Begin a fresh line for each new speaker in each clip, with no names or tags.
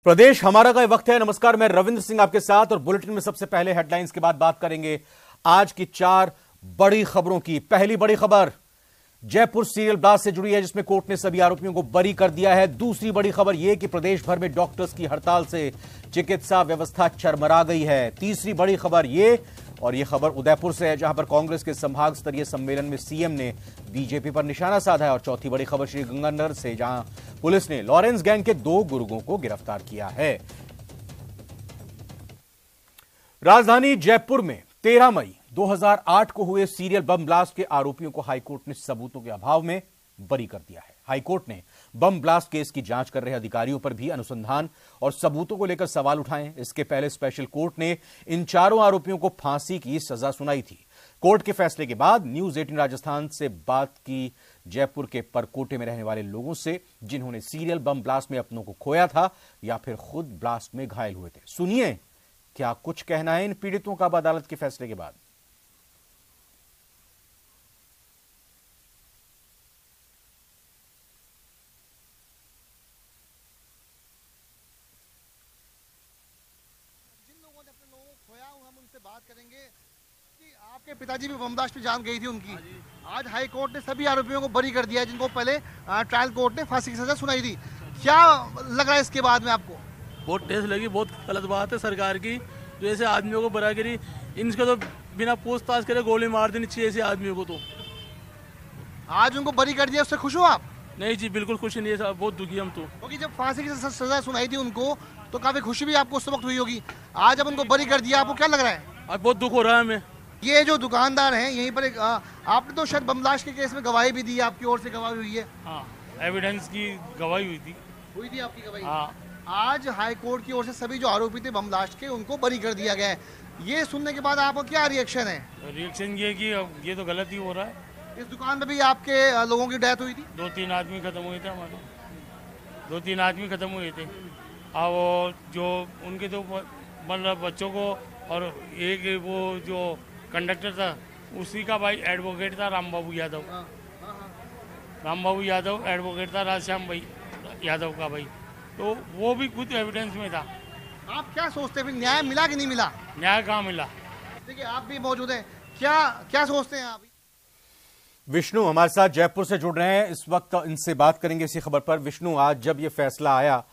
प्रदेश हमारा का वक्त है। नमस्कार, मैं रविंद्र सिंह आपके साथ और बुलेटिन में सबसे पहले हेडलाइंस के बाद बात करेंगे आज की 4 बड़ी खबरों की। पहली बड़ी खबर जयपुर सीरियल ब्लास्ट से जुड़ी है, जिसमें कोर्ट ने सभी आरोपियों को बरी कर दिया है। दूसरी बड़ी खबर यह कि प्रदेश भर में डॉक्टर्स की हड़ताल से चिकित्सा व्यवस्था चरमरा गई है। तीसरी बड़ी खबर यह, और यह खबर उदयपुर से है, जहां पर कांग्रेस के संभाग स्तरीय सम्मेलन में सीएम ने बीजेपी पर निशाना साधा है। और चौथी बड़ी खबर श्रीगंगानगर से, जहां पुलिस ने लॉरेंस गैंग के 2 गुर्गों को गिरफ्तार किया है। राजधानी जयपुर में 13 मई 2008 को हुए सीरियल बम ब्लास्ट के आरोपियों को हाईकोर्ट ने सबूतों के अभाव में बरी कर दिया है। हाईकोर्ट ने बम ब्लास्ट केस की जांच कर रहे अधिकारियों पर भी अनुसंधान और सबूतों को लेकर सवाल उठाए। इसके पहले स्पेशल कोर्ट ने इन चारों आरोपियों को फांसी की सजा सुनाई थी। कोर्ट के फैसले के बाद न्यूज 18 राजस्थान से बात की जयपुर के परकोटे में रहने वाले लोगों से, जिन्होंने सीरियल बम ब्लास्ट में अपनों को खोया था या फिर खुद ब्लास्ट में घायल हुए थे। सुनिए क्या कुछ कहना है इन पीड़ितों का अदालत के फैसले के बाद।
हम उनसे बात करेंगे कि आपके पिताजी भी बम ब्लास्ट में जान गई थी उनकी। आज हाई कोर्ट ने सभी आरोपियों को बरी कर दिया है, जिनको पहले ट्रायल कोर्ट ने फांसी की सजा सुनाई थी। क्या लग रहा है इसके बाद में आपको?
बहुत टेस्ट लगी। बहुत गलत बात है सरकार की, जो ऐसे आदमियों को बरा करी। इनके तो बिना पूछताछ करे गोली मार देनी चाहिए ऐसे आदमियों को। तो
आज उनको बरी कर दिया, उससे खुश हो आप?
नहीं जी, बिल्कुल खुशी नहीं है, बहुत दुखी हम तो।
क्योंकि जब फांसी की सजा सुनाई थी उनको तो काफी खुशी भी आपको उस वक्त हुई होगी। आज जब उनको बरी कर दिया, आपको क्या लग रहा है?
आज बहुत दुख हो रहा है हमें।
ये जो दुकानदार हैं यहीं पर आपने तो शायद बम ब्लास्ट के केस में गवाही भी दी है, आपकी ओर से गवाही हुई है?
हाँ, एविडेंस की गवाही हुई थी
आपकी गवाही।
हाँ।
आज हाई कोर्ट की ओर से सभी जो आरोपी थे बम ब्लास्ट के, उनको बरी कर दिया गया है। ये सुनने के बाद आपका क्या रिएक्शन है?
रिएक्शन ये कि ये तो गलत ही हो रहा है।
इस दुकान में भी आपके लोगों की डेथ हुई थी?
2-3 आदमी खत्म हुए थे हमारे। 2-3 आदमी खत्म हुए थे। और जो उनके तो मतलब बच्चों को, और एक वो जो कंडक्टर था उसी का भाई एडवोकेट था रामबाबू यादव। रामबाबू यादव एडवोकेट था राजश्याम भाई यादव का भाई, तो वो भी खुद एविडेंस में था।
आप क्या सोचते हैं, न्याय मिला कि नहीं मिला?
न्याय कहाँ मिला?
देखिए आप भी मौजूद हैं, क्या सोचते हैं आप?
विष्णु हमारे साथ जयपुर से जुड़ रहे हैं इस वक्त, इनसे बात करेंगे इसी खबर पर। विष्णु, आज जब ये फैसला आया,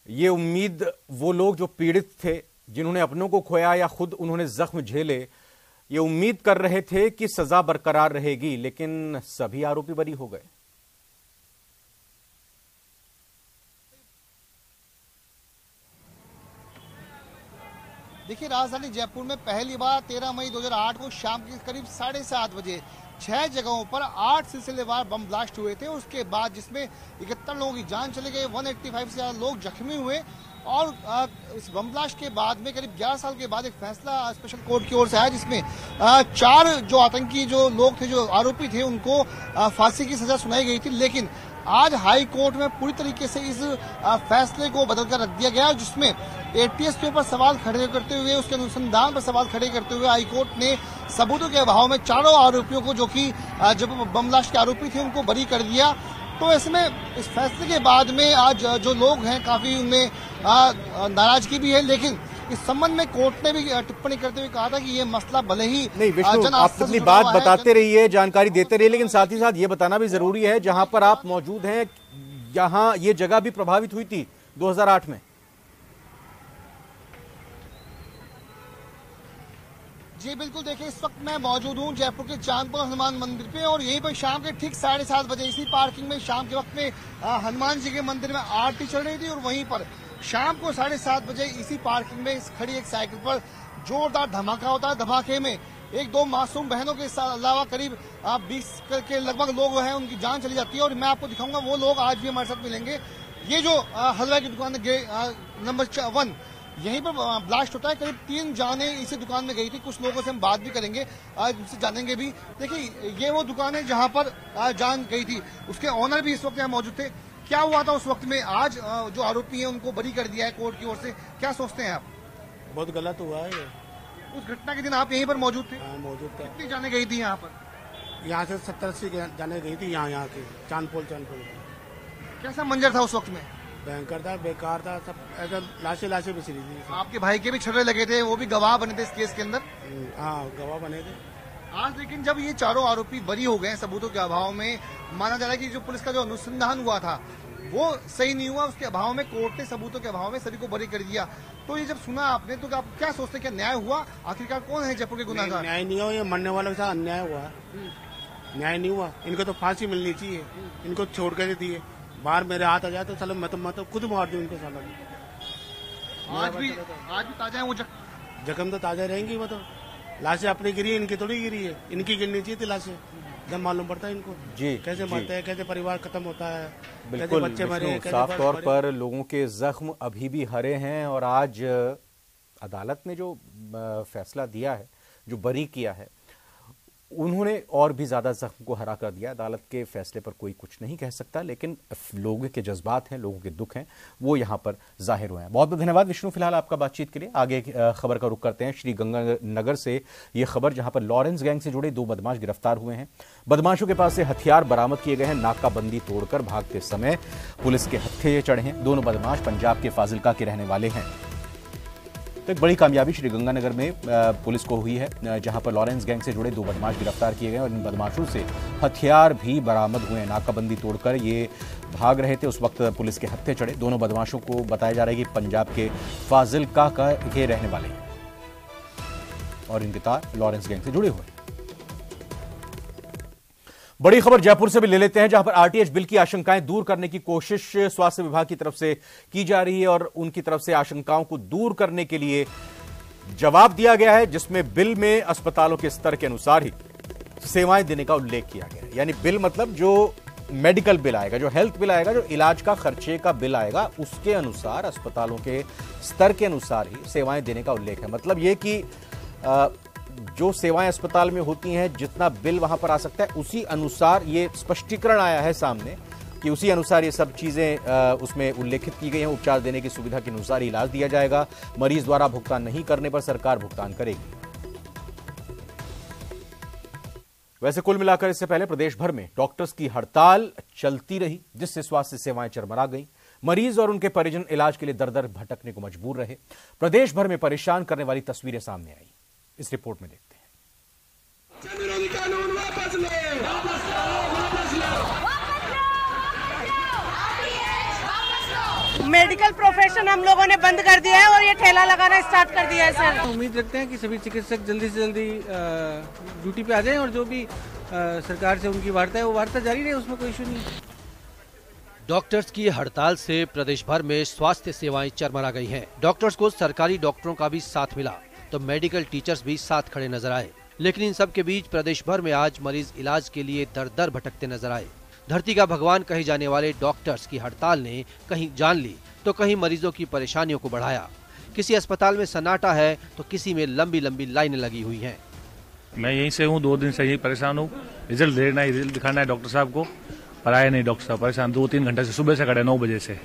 ये उम्मीद वो लोग जो पीड़ित थे, जिन्होंने अपनों को खोया या खुद उन्होंने जख्म झेले, ये उम्मीद कर रहे थे कि सजा बरकरार रहेगी, लेकिन सभी आरोपी बरी हो गए।
देखिए, राजधानी जयपुर में पहली बार 13 मई 2008 को शाम के करीब 7:30 बजे 6 जगहों पर 8 सिलसिलेवार बम ब्लास्ट हुए थे। उसके बाद जिसमें 71 लोगों की जान चली गई, 185 से ज्यादा लोग जख्मी हुए। और इस बम ब्लास्ट के बाद में करीब 11 साल के बाद एक फैसला स्पेशल कोर्ट की ओर से आया, जिसमें 4 जो आतंकी जो लोग थे, जो आरोपी थे, उनको फांसी की सजा सुनाई गई थी। लेकिन आज हाई कोर्ट में पूरी तरीके से इस फैसले को बदलकर रख दिया गया, जिसमें एटीएस के ऊपर सवाल खड़े करते हुए, उसके अनुसंधान पर सवाल खड़े करते हुए हाई कोर्ट ने सबूतों के अभाव में चारों आरोपियों को, जो कि जब बम ब्लास्ट के आरोपी थे, उनको बरी कर दिया। तो इसमें इस फैसले के बाद में आज जो लोग हैं काफी उनमें नाराजगी भी है। लेकिन इस संबंध में कोर्ट ने भी टिप्पणी करते हुए कहा था कि ये मसला भले ही
नहीं, विष्णु आप अपनी बात बताते रहिए, जानकारी देते रहिए, लेकिन साथ ही साथ ये बताना भी जरूरी है, जहां पर आप मौजूद हैं, यहां ये जगह भी प्रभावित हुई थी 2008 में।
जी बिल्कुल, देखिए इस वक्त मैं मौजूद हूँ जयपुर के चांदपुर हनुमान मंदिर पे, और यहीं पर शाम के ठीक 7:30 बजे इसी पार्किंग में शाम के वक्त में हनुमान जी के मंदिर में आरती चल रही थी। और वहीं पर शाम को 7:30 बजे इसी पार्किंग में खड़ी एक साइकिल पर जोरदार धमाका होता है। धमाके में 1-2 मासूम बहनों के अलावा करीब 20 के लगभग लोग हैं, उनकी जान चली जाती है। और मैं आपको दिखाऊंगा, वो लोग आज भी हमारे साथ मिलेंगे। ये जो हलवा की दुकान है नंबर 1, यहीं पर ब्लास्ट होता है। करीब 3 जाने इसी दुकान में गई थी। कुछ लोगों से हम बात भी करेंगे, आज उनसे जानेंगे भी। देखिए ये वो दुकान है जहां पर जान गई थी, उसके ऑनर भी इस वक्त यहाँ मौजूद थे। क्या हुआ था उस वक्त में? आज जो आरोपी हैं उनको बरी कर दिया है कोर्ट की ओर से, क्या सोचते हैं आप?
बहुत गलत हुआ है ये।
उस घटना के दिन आप यहीं पर मौजूद थे?
हाँ, मौजूद थे।
कितनी जाने गई थी यहाँ पर?
यहाँ से 70-80 जाने गई थी, यहाँ की चांदपोल।
कैसा मंजर था उस वक्त में?
भयंकर था, बेकार था, सब ऐसा लाशें बिछ रही थी।
आपके भाई के भी छर्रे लगे थे, वो भी गवाह बने थे इस केस के अंदर।
हाँ, गवाह बने थे।
आज लेकिन जब ये चारों आरोपी बरी हो गए सबूतों के अभाव में, माना जा रहा है कि जो पुलिस का जो अनुसंधान हुआ था वो सही नहीं हुआ, उसके अभाव में कोर्ट ने सबूतों के अभाव में सभी को बरी कर दिया। तो ये जब सुना आपने तो आप क्या सोचते हैं, क्या न्याय हुआ? आखिरकार कौन है जयपुर के गुनाहगार?
न्याय नहीं हुआ, ये मरने वालों के साथ अन्याय हुआ। न्याय नहीं हुआ, इनको तो फांसी मिलनी चाहिए, इनको छोड़ कर दिए। बाहर मेरे हाथ आ जाए तो चलो मैं तो खुद मार दूं इनको सालों।
आज भी ताजा है वो
जख्म तो ताजा रहेंगी। वो तो लाशें अपनी गिरी है, इनकी थोड़ी गिरी है, इनकी गिरनी चाहिए थी लाशें। जब मालूम पड़ता है इनको
जी
कैसे मरते हैं, कैसे परिवार खत्म होता है,
बिल्कुल
बच्चे मरे।
साफ तौर पर लोगों के जख्म अभी भी हरे हैं और आज अदालत ने जो फैसला दिया है, जो बरी किया है, उन्होंने और भी ज्यादा जख्म को हरा कर दिया। अदालत के फैसले पर कोई कुछ नहीं कह सकता, लेकिन लोगों के जज्बात हैं, लोगों के दुख हैं, वो यहां पर जाहिर हुए हैं। बहुत बहुत धन्यवाद विष्णु फिलहाल आपका बातचीत के लिए। आगे खबर का रुख करते हैं श्री गंगानगर से। ये खबर जहां पर लॉरेंस गैंग से जुड़े 2 बदमाश गिरफ्तार हुए हैं। बदमाशों के पास से हथियार बरामद किए गए हैं। नाकाबंदी तोड़कर भागते समय पुलिस के हत्थे चढ़े हैं। दोनों बदमाश पंजाब के फाजिलका के रहने वाले हैं। तो एक बड़ी कामयाबी श्री गंगानगर में पुलिस को हुई है, जहां पर लॉरेंस गैंग से जुड़े 2 बदमाश गिरफ्तार किए गए और इन बदमाशों से हथियार भी बरामद हुए हैं। नाकाबंदी तोड़कर ये भाग रहे थे, उस वक्त पुलिस के हत्थे चढ़े। दोनों बदमाशों को बताया जा रहा है कि पंजाब के फाजिलका के रहने वाले हैं और इनके तार लॉरेंस गैंग से जुड़े हुए हैं। बड़ी खबर जयपुर से भी ले लेते हैं, जहां पर आरटीएच बिल की आशंकाएं दूर करने की कोशिश स्वास्थ्य विभाग की तरफ से की जा रही है और उनकी तरफ से आशंकाओं को दूर करने के लिए जवाब दिया गया है, जिसमें बिल में अस्पतालों के स्तर के अनुसार ही सेवाएं देने का उल्लेख किया गया है। यानी बिल मतलब जो मेडिकल बिल आएगा, जो हेल्थ बिल आएगा, जो इलाज का खर्चे का बिल आएगा, उसके अनुसार अस्पतालों के स्तर के अनुसार ही सेवाएं देने का उल्लेख है। मतलब यह कि जो सेवाएं अस्पताल में होती हैं, जितना बिल वहां पर आ सकता है, उसी अनुसार ये स्पष्टीकरण आया है सामने कि उसी अनुसार ये सब चीजें उसमें उल्लेखित की गई हैं। उपचार देने की सुविधा के अनुसार इलाज दिया जाएगा। मरीज द्वारा भुगतान नहीं करने पर सरकार भुगतान करेगी। वैसे कुल मिलाकर इससे पहले प्रदेश भर में डॉक्टर्स की हड़ताल चलती रही, जिससे स्वास्थ्य सेवाएं चरमरा गई। मरीज और उनके परिजन इलाज के लिए दर दर भटकने को मजबूर रहे। प्रदेश भर में परेशान करने वाली तस्वीरें सामने आई। इस रिपोर्ट में देखते हैं।
कानून वापस लो, वापस लो, वापस लो। मेडिकल प्रोफेशन हम लोगों ने बंद कर दिया है और ये ठेला लगाना स्टार्ट कर दिया है सर।
उम्मीद रखते हैं कि सभी चिकित्सक जल्दी से जल्दी ड्यूटी पे आ जाएं और जो भी सरकार से उनकी वार्ता है वो वार्ता जारी रहे, उसमें कोई इशू नहीं।
डॉक्टर्स की हड़ताल से प्रदेश भर में स्वास्थ्य सेवाएं चरमरा गई हैं। डॉक्टर्स को सरकारी डॉक्टरों का भी साथ मिला तो मेडिकल टीचर्स भी साथ खड़े नजर आए, लेकिन इन सब के बीच प्रदेश भर में आज मरीज इलाज के लिए दर दर भटकते नजर आए। धरती का भगवान कहे जाने वाले डॉक्टर्स की हड़ताल ने कहीं जान ली तो कहीं मरीजों की परेशानियों को बढ़ाया। किसी अस्पताल में सन्नाटा है तो किसी में लंबी लंबी लाइनें लगी हुई हैं।
मैं यहीं से हूँ, 2 दिन से यही परेशान हूँ। रिजल्ट देना है, रिजल्ट दिखाना है डॉक्टर साहब को, पर आए नहीं डॉक्टर साहब। परेशान 2-3 घंटे से, सुबह से खड़े 9 बजे से।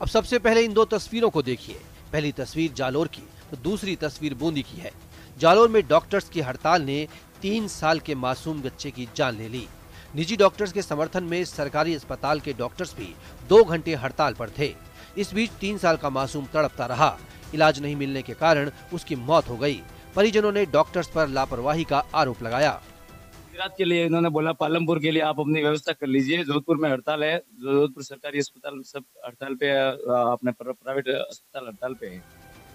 अब सबसे पहले इन 2 तस्वीरों को देखिए। पहली तस्वीर जालोर की तो दूसरी तस्वीर बूंदी की है। जालोर में डॉक्टर्स की हड़ताल ने 3 साल के मासूम बच्चे की जान ले ली। निजी डॉक्टर्स के समर्थन में सरकारी अस्पताल के डॉक्टर्स भी 2 घंटे हड़ताल पर थे। इस बीच 3 साल का मासूम तड़पता रहा। इलाज नहीं मिलने के कारण उसकी मौत हो गई। परिजनों ने डॉक्टर्स पर लापरवाही का आरोप लगाया।
इलाज के लिए इन्होंने बोला पालमपुर के लिए आप अपनी व्यवस्था कर लीजिए, जोधपुर में हड़ताल है, जोधपुर सरकारी अस्पताल सब हड़ताल पे, अपने प्राइवेट अस्पताल हड़ताल पे है।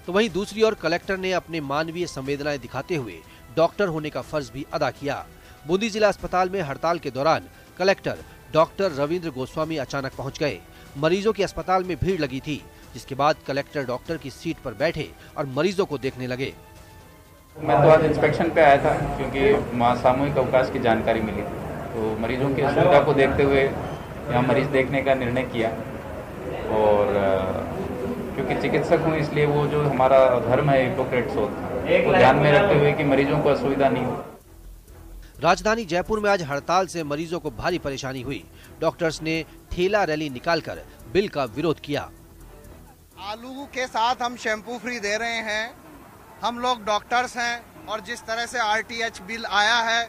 तो वहीं दूसरी ओर कलेक्टर ने अपने मानवीय संवेदनाएं दिखाते हुए डॉक्टर होने का फर्ज भी अदा किया। बूंदी जिला अस्पताल में हड़ताल के दौरान कलेक्टर डॉक्टर रविंद्र गोस्वामी अचानक पहुंच गए। मरीजों की अस्पताल में भीड़ लगी थी, जिसके बाद कलेक्टर डॉक्टर की सीट पर बैठे और मरीजों को देखने लगे।
मैं तो आज इंस्पेक्शन पे आया था क्योंकि सामूहिक अवकाश की जानकारी मिली थी, तो मरीजों की सुविधा को देखते हुए यहाँ मरीज देखने का निर्णय किया। और क्योंकि चिकित्सक हूँ इसलिए वो जो हमारा धर्म है हिपोक्रेट्स ओथ, वो ध्यान में रखते हुए कि मरीजों को असुविधा नहीं हो।
राजधानी जयपुर में आज हड़ताल से मरीजों को भारी परेशानी हुई। डॉक्टर्स ने ठेला रैली निकालकर बिल का विरोध किया।
आलू के साथ हम शैम्पू फ्री दे रहे हैं। हम लोग डॉक्टर्स हैं और जिस तरह से आरटीएच बिल आया है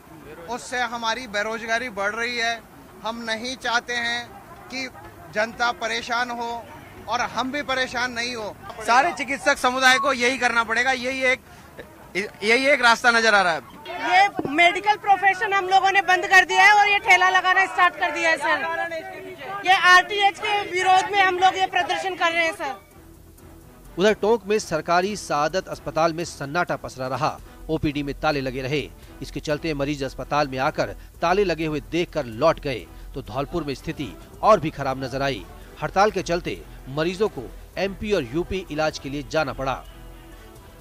उससे हमारी बेरोजगारी बढ़ रही है। हम नहीं चाहते हैं कि
जनता परेशान हो और हम भी परेशान नहीं हो।
सारे चिकित्सक समुदाय को यही करना पड़ेगा, यही एक रास्ता नजर आ रहा है।
ये मेडिकल प्रोफेशन हम लोगों ने बंद कर दिया है और ये ठेला लगाना स्टार्ट कर दिया है सर। ये आरटीएच के विरोध में हम लोग ये प्रदर्शन कर रहे हैं सर।
उधर टोंक में सरकारी सादत अस्पताल में सन्नाटा पसरा रहा। ओपीडी में ताले लगे रहे। इसके चलते मरीज अस्पताल में आकर ताले लगे हुए देखकर लौट गए तो धौलपुर में स्थिति और भी खराब नजर आई। हड़ताल के चलते मरीजों को एमपी और यूपी इलाज के लिए जाना पड़ा।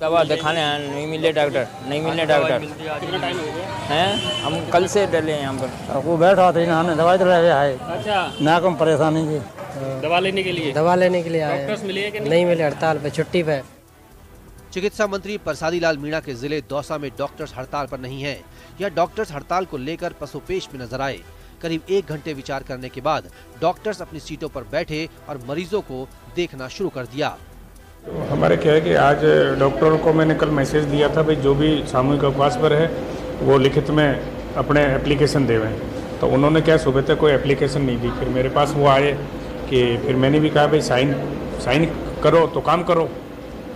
दवा दिखाने नहीं मिले डॉक्टर, नहीं मिले डॉक्टर।
कितना टाइम हो गया
हैं? हम कल से डले यहाँ पर।
वो बैठा था ना, दवाई तो रहे है।
अच्छा,
ना कम परेशानी जी।
दवा लेने के लिए आए। डॉक्टर्स मिले कि
नहीं मिले, हड़ताल पे, छुट्टी पे।
चिकित्सा मंत्री परसादी लाल मीणा के जिले दौसा में डॉक्टर्स हड़ताल पर नहीं हैं। यह डॉक्टर्स हड़ताल को लेकर पसोपेश में नजर आए। करीब 1 घंटे विचार करने के बाद डॉक्टर्स अपनी सीटों पर बैठे और मरीजों को देखना शुरू कर दिया।
तो हमारे क्या है कि आज डॉक्टरों को मैंने कल मैसेज दिया था भाई जो भी सामूहिक अवकाश पर है वो लिखित में अपने एप्लीकेशन देवें। तो उन्होंने क्या सुबह तक कोई एप्लीकेशन नहीं दी। फिर मेरे पास वो आए कि फिर मैंने भी कहा भाई साइन करो तो काम करो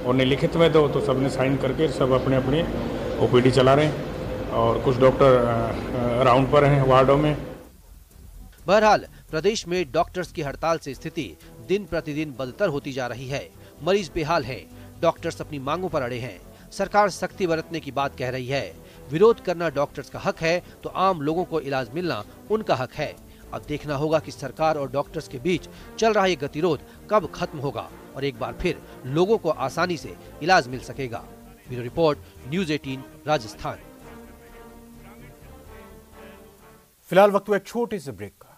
और नहीं लिखित में दो। तो सबने साइन करके सब अपने अपने ओपीडी चला रहे हैं और कुछ डॉक्टर राउंड पर हैं वार्डों में।
बहरहाल प्रदेश में डॉक्टर्स की हड़ताल से स्थिति दिन प्रतिदिन बदतर होती जा रही है। मरीज बेहाल हैं, डॉक्टर्स अपनी मांगों पर अड़े हैं। सरकार सख्ती बरतने की बात कह रही है। विरोध करना डॉक्टर्स का हक है तो आम लोगों को इलाज मिलना उनका हक है। अब देखना होगा कि सरकार और डॉक्टर्स के बीच चल रहा ये गतिरोध कब खत्म होगा और एक बार फिर लोगों को आसानी से इलाज मिल सकेगा। Bureau report, news 18 Rajasthan.
फिलहाल वक्त हुआ एक छोटे से ब्रेक का।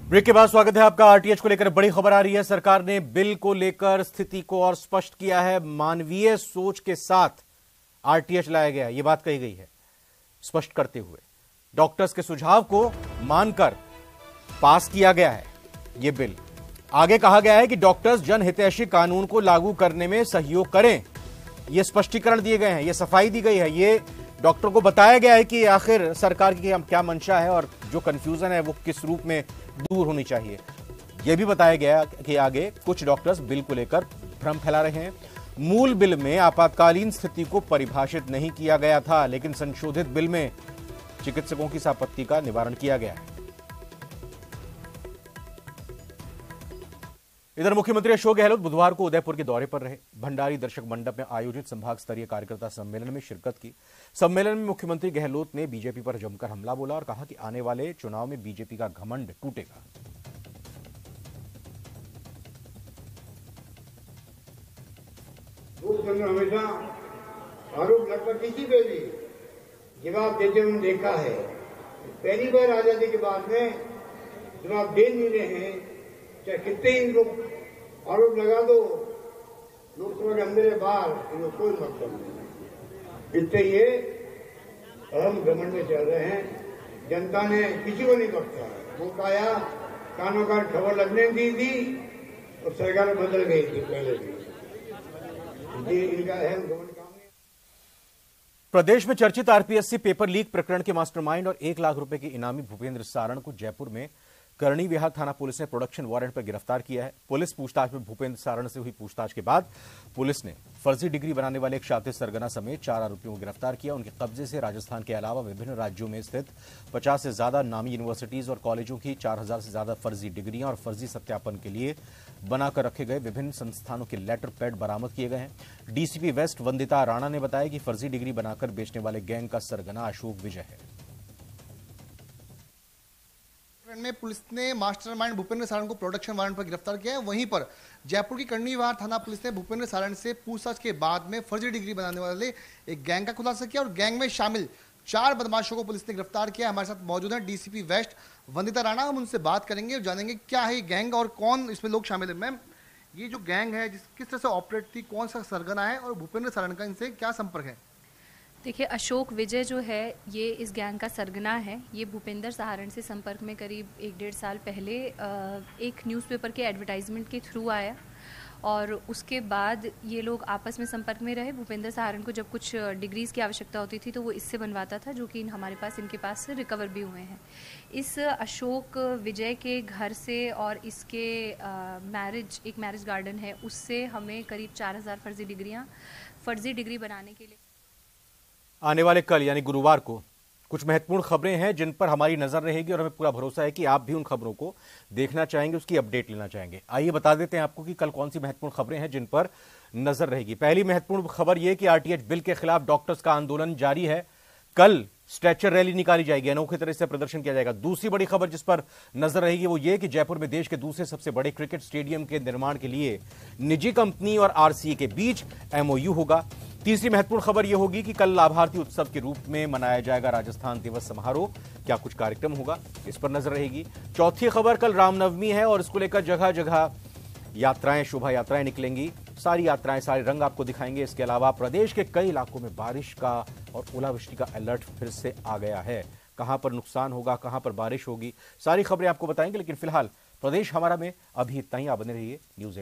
ब्रेक के बाद स्वागत है आपका। आरटीएच को लेकर बड़ी खबर आ रही है। सरकार ने बिल को लेकर स्थिति को और स्पष्ट किया है। मानवीय सोच के साथ आरटीएच लाया गया, यह बात कही गई है। स्पष्ट करते हुए डॉक्टर्स के सुझाव को मानकर पास किया गया है यह बिल। आगे कहा गया है कि डॉक्टर्स जनहितैषी कानून को लागू करने में सहयोग करें। यह स्पष्टीकरण दिए गए हैं, यह सफाई दी गई है, ये डॉक्टर को बताया गया है कि आखिर सरकार की क्या मंशा है और जो कंफ्यूजन है वो किस रूप में दूर होनी चाहिए। यह भी बताया गया कि आगे कुछ डॉक्टर्स बिल को लेकर भ्रम फैला रहे हैं। मूल बिल में आपातकालीन स्थिति को परिभाषित नहीं किया गया था, लेकिन संशोधित बिल में चिकित्सकों की इस आपत्ति का निवारण किया गया है। इधर मुख्यमंत्री अशोक गहलोत बुधवार को उदयपुर के दौरे पर रहे। भंडारी दर्शक मंडप में आयोजित संभाग स्तरीय कार्यकर्ता सम्मेलन में शिरकत की। सम्मेलन में मुख्यमंत्री गहलोत ने बीजेपी पर जमकर हमला बोला और कहा कि आने वाले चुनाव में बीजेपी का घमंड टूटेगा।
हमेशा आरोप लगता किसी पे भी जवाब देते हुए देखा है। पहली बार आजादी के बाद में जवाब दे नहीं रहे हैं, चाहे कितने ही लोग आरोप लगा दो लोकसभा के अंदर या बाहर, इनको कोई मतलब नहीं। इससे ये अहम घमंड में चल रहे हैं। जनता ने किसी को नहीं बख्शा। वो पाया कानों का खबर लगने दी थी और सरकार बदल गई थी पहले भी। ये इनका अहम घमंड।
प्रदेश में चर्चित आरपीएससी पेपर लीक प्रकरण के मास्टरमाइंड और 1 लाख रुपए के इनामी भूपेंद्र सारण को जयपुर में करणी विहार थाना पुलिस ने प्रोडक्शन वारंट पर गिरफ्तार किया है। पुलिस पूछताछ में भूपेंद्र सारण से हुई पूछताछ के बाद पुलिस ने फर्जी डिग्री बनाने वाले एक शातिर सरगना समेत 4 आरोपियों को गिरफ्तार किया। उनके कब्जे से राजस्थान के अलावा विभिन्न राज्यों में स्थित 50 से ज्यादा नामी यूनिवर्सिटीज और कॉलेजों की 4000 से ज्यादा फर्जी डिग्रियां और फर्जी सत्यापन के लिए बनाकर रखे गए विभिन्न संस्थानों के लेटर पैड बरामद किए गए हैं। डीसीपी वेस्ट वंदिता राणा ने बताया कि फर्जी डिग्री बनाकर बेचने वाले गैंग का सरगना अशोक विजय है।
में पुलिस ने मास्टरमाइंड भूपेंद्र सारण को प्रोडक्शन वारंट पर गिरफ्तार किया है। वहीं पर जयपुर की करणी विहार थाना पुलिस ने भूपेंद्र सारण से पूछताछ के बाद में फर्जी डिग्री बनाने वाले एक गैंग का खुलासा किया और गैंग में शामिल 4 बदमाशों को पुलिस ने गिरफ्तार किया। हमारे साथ मौजूद हैं डीसीपी वेस्ट वंदिता राणा। हम उनसे बात करेंगे और जानेंगे क्या है ये गैंग और कौन इसमें लोग शामिल है। मैम, ये जो गैंग है किस तरह से ऑपरेट थी, कौन सा सरगना है और भूपेंद्र सारण का इनसे क्या संपर्क है?
देखिए, अशोक विजय जो है ये इस गैंग का सरगना है। ये भूपेंद्र सारण से संपर्क में करीब 1-1.5 साल पहले एक न्यूज़पेपर के एडवर्टाइजमेंट के थ्रू आया और उसके बाद ये लोग आपस में संपर्क में रहे। भूपेंद्र सारण को जब कुछ डिग्रीज़ की आवश्यकता होती थी तो वो इससे बनवाता था, जो कि इनके पास से रिकवर भी हुए हैं। इस अशोक विजय के घर से और इसके एक मैरिज गार्डन है, उससे हमें करीब 4000 फर्जी डिग्री बनाने के लिए
आने वाले कल यानी गुरुवार को कुछ महत्वपूर्ण खबरें हैं जिन पर हमारी नजर रहेगी और हमें पूरा भरोसा है कि आप भी उन खबरों को देखना चाहेंगे, उसकी अपडेट लेना चाहेंगे। आइए बता देते हैं आपको कि कल कौन सी महत्वपूर्ण खबरें हैं जिन पर नजर रहेगी। पहली महत्वपूर्ण खबर यह कि आरटीएच बिल के खिलाफ डॉक्टर्स का आंदोलन जारी है। कल स्ट्रेचर रैली निकाली जाएगी, अनोखी तरह से प्रदर्शन किया जाएगा। दूसरी बड़ी खबर जिस पर नजर रहेगी वो ये कि जयपुर में देश के दूसरे सबसे बड़े क्रिकेट स्टेडियम के निर्माण के लिए निजी कंपनी और आरसीए के बीच एमओयू होगा। तीसरी महत्वपूर्ण खबर यह होगी कि कल लाभार्थी उत्सव के रूप में मनाया जाएगा राजस्थान दिवस समारोह। क्या कुछ कार्यक्रम होगा, इस पर नजर रहेगी। चौथी खबर, कल रामनवमी है और इसको लेकर जगह जगह यात्राएं, शोभा यात्राएं निकलेंगी। सारी यात्राएं, सारे रंग आपको दिखाएंगे। इसके अलावा प्रदेश के कई इलाकों में बारिश का और ओलावृष्टि का अलर्ट फिर से आ गया है। कहां पर नुकसान होगा, कहां पर बारिश होगी, सारी खबरें आपको बताएंगे। लेकिन फिलहाल प्रदेश हमारा में अभी इतना ही। आप बने रहिए न्यूज़